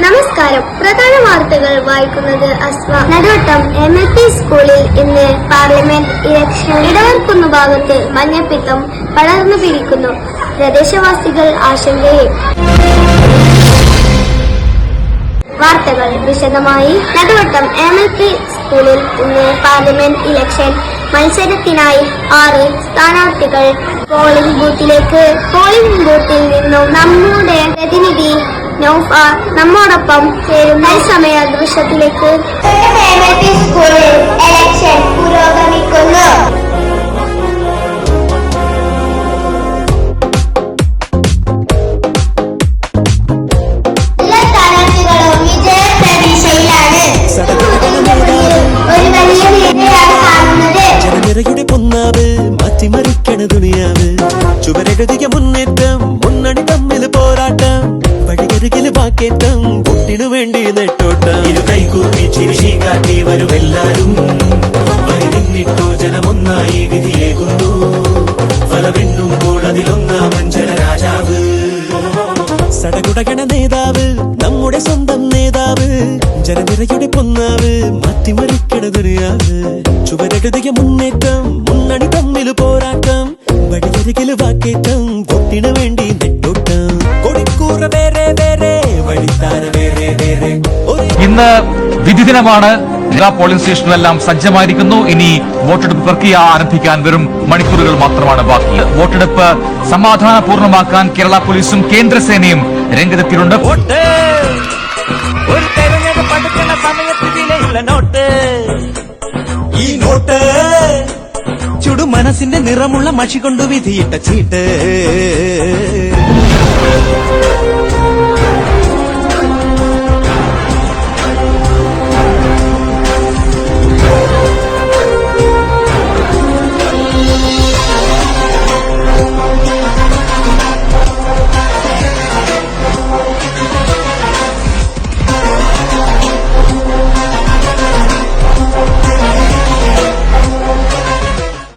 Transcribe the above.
നമസ്കാരം. പ്രധാന വാർത്തകൾ വായിക്കുന്നത് അസ്വ. നടുവട്ടം MLP സ്കൂളിൽ ഇന്ന് പാർലമെന്റ് ഇലക്ഷൻ. ഇടവർക്കുന്ന ഭാഗത്ത് മഞ്ഞപ്പിത്തം പടർന്നു പിടിക്കുന്നു. പ്രദേശവാസികൾ ആശങ്കയിൽ. വാർത്തകൾ വിശദമായി. നടുവട്ടം MLP സ്കൂളിൽ ഇന്ന് പാർലമെന്റ് ഇലക്ഷൻ മത്സരത്തിനായി 6 സ്ഥാനാർത്ഥികൾ പോളിംഗ് ബൂത്തിലേക്ക്. പോളിംഗ് ബൂത്തിൽ നിന്നും നമ്മുടെ പ്രതിനിധി നൗഫ നമ്മോടൊപ്പം ചേരും. തത്സമയ ദൃശ്യത്തിലേക്ക്. MLP സ്കൂളിൽ ഇലക്ഷൻ പുരോഗമിക്കുന്നു. എല്ലാ സ്ഥാനാർത്ഥികളും വിജയപ്രതീക്ഷയിലാണ്. ഒരു വലിയ വിജയമാണ് കാണുന്നത്. ജനനിരയുടെ പൊന്നാവ് മാറ്റിമറിക്കണ ദുനിയാവ്. ചുവരെഴുതിയ മുന്നേറ്റം, മുന്നണി തമ്മിൽ പോരാട്ടം, വഴിയരികില് വാക്കേറ്റം, കുട്ടിനു വേണ്ടി നെട്ടോട്ടം. ഇരു കൈകൂപ്പി ചിരിശി കാട്ടി വരുമെല്ലാരും. വരി നിന്നിട്ടോ ജനമൊന്നായി വിധിയേകുന്നു. ഫലമെണ്ണുമ്പോൾ അതിലൊന്നാമൻ ജനരാജാവ്. സടകുടകണ നേതാവ്, നമ്മുടെ സ്വന്തം നേതാവ്. ജനനിരയുടെ പൊന്നാവ് മാറ്റിമറിക്കണ ദുനിയാവ്. ചുവരെഴുതിയ മുന്നേറ്റം, മുന്നണി തമ്മിൽ പോരാട്ടം, വഴിയരികില് വാക്കേറ്റം, കുട്ടിനു വേണ്ടി നെട്ടോട്ടം. കൊടിക്കൂറ വേറെ വേറെ, വഴിത്താര വേറെ വേറെ. ഇന്ന് വിധി ദിനമാണ്. എല്ലാ പോളിംഗ് സ്റ്റേഷനുകളെല്ലാം സജ്ജമായിരിക്കുന്നു. ഇനി വോട്ടെടുപ്പ് പ്രക്രിയ ആരംഭിക്കാൻ വെറും മണിക്കൂറുകൾ മാത്രമാണ് ബാക്കി. വോട്ടെടുപ്പ് സമാധാനപൂർണ്ണമാക്കാൻ കേരള പോലീസും കേന്ദ്രസേനയും രംഗത്തെത്തിയിട്ടുണ്ട്. ഒരു തെരഞ്ഞെടുപ്പ് അടുക്കുന്ന സമയത്ത് വിലയുള്ള നോട്ട്. ഈ നോട്ട് ചുടു മനസ്സിന്റെ നിറമുള്ള മഷി കൊണ്ടു വിധിയിട്ട ചീട്ട്.